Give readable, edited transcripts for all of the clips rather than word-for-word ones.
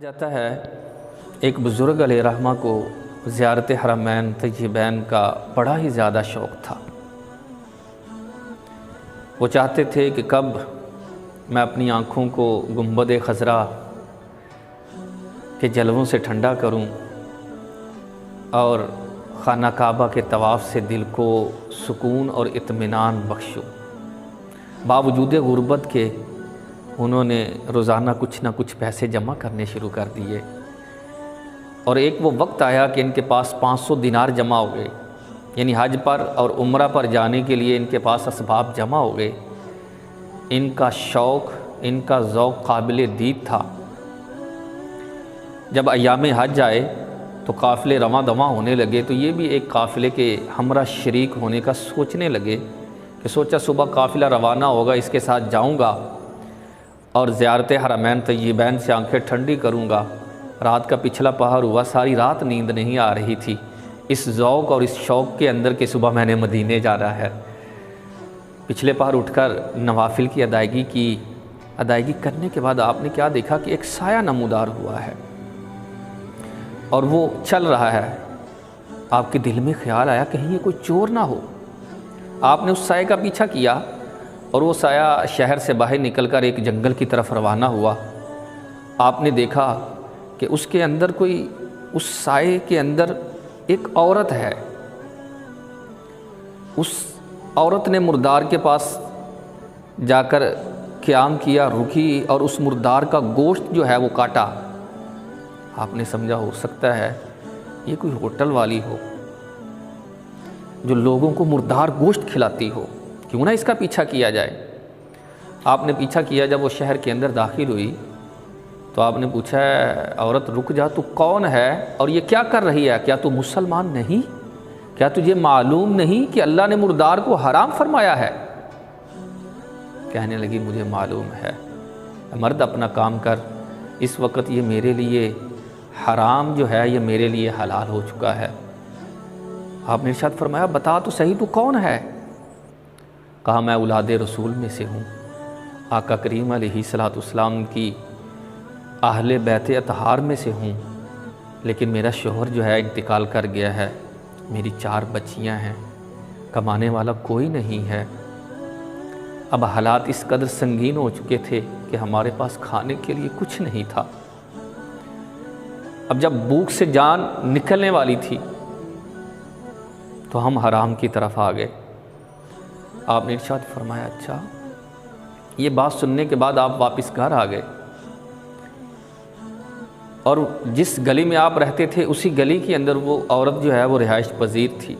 جاتا ہے ایک بزرگ علیہ رحمہ کو زیارت حرمین طیبین کا بڑا ہی زیادہ شوق تھا۔ وہ چاہتے تھے کہ کب میں اپنی آنکھوں کو گنبد خضرا کے جلووں سے ٹھنڈا کروں اور خانہ کعبہ کے طواف سے دل کو سکون اور اطمینان بخشوں۔ باوجود غربت کے انہوں نے روزانہ کچھ نہ کچھ پیسے جمع کرنے شروع کر دیے، اور ایک وہ وقت آیا کہ ان کے پاس 500 دینار جمع ہو گئے، یعنی حج پر اور عمرہ پر جانے کے لیے ان کے پاس اسباب جمع ہو گئے۔ ان کا شوق، ان کا ذوق قابل دید تھا۔ جب ایام حج آئے تو قافلے رواں دواں ہونے لگے، تو یہ بھی ایک قافلے کے ہمراہ شریک ہونے کا سوچنے لگے کہ سوچا صبح قافلہ روانہ ہوگا، اس کے ساتھ جاؤں گا اور زیارت حرمین طیبین سے آنکھیں ٹھنڈی کروں گا۔ رات کا پچھلا پہر ہوا، ساری رات نیند نہیں آ رہی تھی اس ذوق اور اس شوق کے اندر کہ صبح میں نے مدینے جانا ہے۔ پچھلے پہر اٹھ کر نوافل کی ادائیگی کرنے کے بعد آپ نے کیا دیکھا کہ ایک سایہ نمودار ہوا ہے اور وہ چل رہا ہے۔ آپ کے دل میں خیال آیا کہیں یہ کوئی چور نہ ہو۔ آپ نے اس سائے کا پیچھا کیا اور وہ سایہ شہر سے باہر نکل کر ایک جنگل کی طرف روانہ ہوا۔ آپ نے دیکھا کہ اس کے اندر اس سائے کے اندر ایک عورت ہے۔ اس عورت نے مردار کے پاس جا کر قیام کیا، رکی اور اس مردار کا گوشت جو ہے وہ کاٹا۔ آپ نے سمجھا ہو سکتا ہے یہ کوئی ہوٹل والی ہو جو لوگوں کو مردار گوشت کھلاتی ہو، کیوں نہ اس کا پیچھا کیا جائے۔ آپ نے پیچھا کیا، جب وہ شہر کے اندر داخل ہوئی تو آپ نے پوچھا عورت رک جا، تو کون ہے اور یہ کیا کر رہی ہے؟ کیا تو مسلمان نہیں؟ کیا تجھے معلوم نہیں کہ اللہ نے مردار کو حرام فرمایا ہے؟ کہنے لگی مجھے معلوم ہے۔ مرد اپنا کام کر، اس وقت یہ میرے لیے حرام جو ہے یہ میرے لیے حلال ہو چکا ہے۔ آپ نے ارشاد فرمایا بتا تو صحیح تو کون ہے؟ کہا میں اولاد رسول میں سے ہوں، آقا کریم علیہ السلام کی اہل بیت اطہار میں سے ہوں، لیکن میرا شوہر جو ہے انتقال کر گیا ہے، میری 4 بچیاں ہیں، کمانے والا کوئی نہیں ہے۔ اب حالات اس قدر سنگین ہو چکے تھے کہ ہمارے پاس کھانے کے لیے کچھ نہیں تھا۔ اب جب بھوک سے جان نکلنے والی تھی تو ہم حرام کی طرف آ گئے۔ آپ نے ارشاد فرمایا اچھا۔ یہ بات سننے کے بعد آپ واپس گھر آ گئے، اور جس گلی میں آپ رہتے تھے اسی گلی کے اندر وہ عورت جو ہے وہ رہائش پذیر تھی۔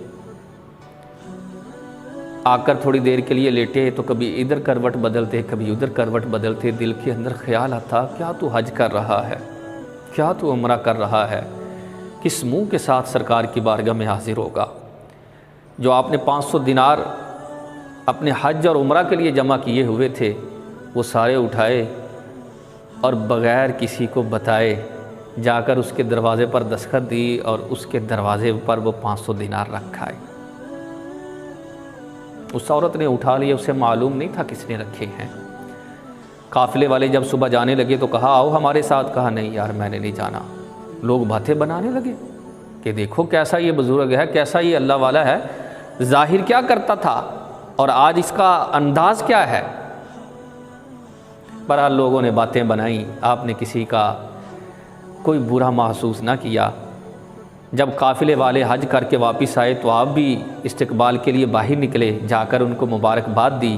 آ کر تھوڑی دیر کے لیے لیٹے تو کبھی ادھر کروٹ بدلتے، کبھی ادھر کروٹ بدلتے۔ دل کے اندر خیال آتا کیا تو حج کر رہا ہے، کیا تو عمرہ کر رہا ہے، کس منہ کے ساتھ سرکار کی بارگاہ میں حاضر ہوگا؟ جو آپ نے 500 دینار اپنے حج اور عمرہ کے لیے جمع کیے ہوئے تھے وہ سارے اٹھائے اور بغیر کسی کو بتائے جا کر اس کے دروازے پر دستخط دی اور اس کے دروازے پر وہ 500 دینار رکھائے۔ اس عورت نے اٹھا لیا، اسے معلوم نہیں تھا کس نے رکھے ہیں۔ قافلے والے جب صبح جانے لگے تو کہا آؤ ہمارے ساتھ، کہا نہیں یار میں نے نہیں جانا۔ لوگ باتیں بنانے لگے کہ دیکھو کیسا یہ بزرگ ہے، کیسا یہ اللہ والا ہے، ظاہر کیا کرتا تھا اور آج اس کا انداز کیا ہے۔ بہرحال لوگوں نے باتیں بنائیں، آپ نے کسی کا کوئی برا محسوس نہ کیا۔ جب قافلے والے حج کر کے واپس آئے تو آپ بھی استقبال کے لیے باہر نکلے، جا کر ان کو مبارکباد دی۔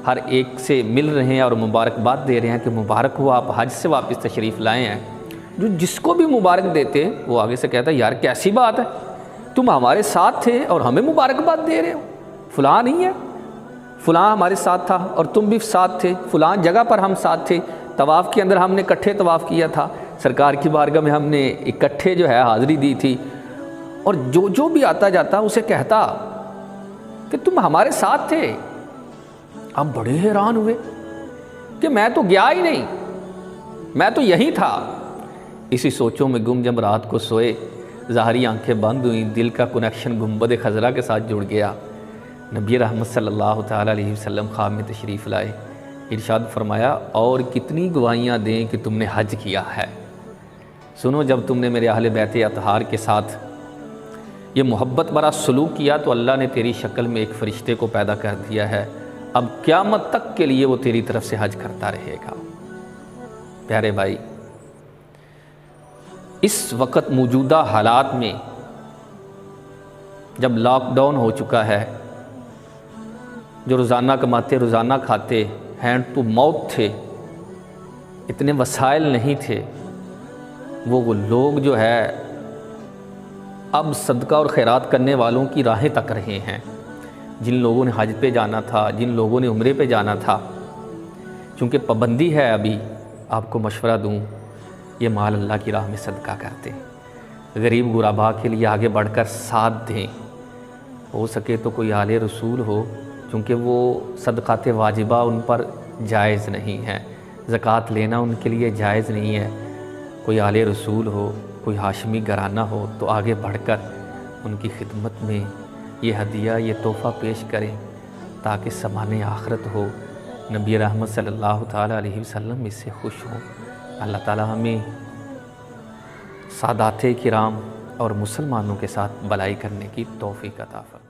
ہر ایک سے مل رہے ہیں اور مبارکباد دے رہے ہیں کہ مبارک ہو آپ حج سے واپس تشریف لائے ہیں۔ جو جس کو بھی مبارک دیتے وہ آگے سے کہتا یار کیسی بات ہے، تم ہمارے ساتھ تھے اور ہمیں مبارکباد دے رہے ہو، فلاں نہیں ہے، فلاں ہمارے ساتھ تھا اور تم بھی ساتھ تھے، فلاں جگہ پر ہم ساتھ تھے، طواف کے اندر ہم نے اکٹھے طواف کیا تھا، سرکار کی بارگاہ میں ہم نے اکٹھے جو ہے حاضری دی تھی۔ اور جو بھی آتا جاتا اسے کہتا کہ تم ہمارے ساتھ تھے۔ اب بڑے حیران ہوئے کہ میں تو گیا ہی نہیں، میں تو یہی تھا۔ اسی سوچوں میں گم جب رات کو سوئے، ظاہری آنکھیں بند ہوئیں، دل کا کنیکشن گنبد خضرا کے ساتھ جڑ گیا۔ نبی رحمت صلی اللہ تعالیٰ علیہ وسلم خواب میں تشریف لائے، ارشاد فرمایا اور کتنی گواہیاں دیں کہ تم نے حج کیا ہے۔ سنو، جب تم نے میرے اہل بیت اطہار کے ساتھ یہ محبت برا سلوک کیا تو اللہ نے تیری شکل میں ایک فرشتے کو پیدا کر دیا ہے، اب قیامت تک کے لیے وہ تیری طرف سے حج کرتا رہے گا۔ پیارے بھائی، اس وقت موجودہ حالات میں جب لاک ڈاؤن ہو چکا ہے، جو روزانہ کماتے روزانہ کھاتے، ہینڈ ٹو ماؤتھ تھے، اتنے وسائل نہیں تھے، وہ لوگ جو ہے اب صدقہ اور خیرات کرنے والوں کی راہیں تک رہے ہیں۔ جن لوگوں نے حج پہ جانا تھا، جن لوگوں نے عمرے پہ جانا تھا، چونکہ پابندی ہے، ابھی آپ کو مشورہ دوں، یہ مال اللہ کی راہ میں صدقہ کرتے، غریب غربا کے لیے آگے بڑھ کر ساتھ دیں، ہو سکے تو کوئی آل رسول ہو، چونکہ وہ صدقات واجبہ ان پر جائز نہیں ہے، زکوٰۃ لینا ان کے لیے جائز نہیں ہے، کوئی آل رسول ہو، کوئی ہاشمی گھرانہ ہو تو آگے بڑھ کر ان کی خدمت میں یہ ہدیہ، یہ تحفہ پیش کریں تاکہ سامان آخرت ہو، نبی رحمت صلی اللہ تعالیٰ علیہ وسلم اس سے خوش ہوں۔ اللہ تعالیٰ ہمیں سادات کرام اور مسلمانوں کے ساتھ بھلائی کرنے کی توفیق عطا فرمائے۔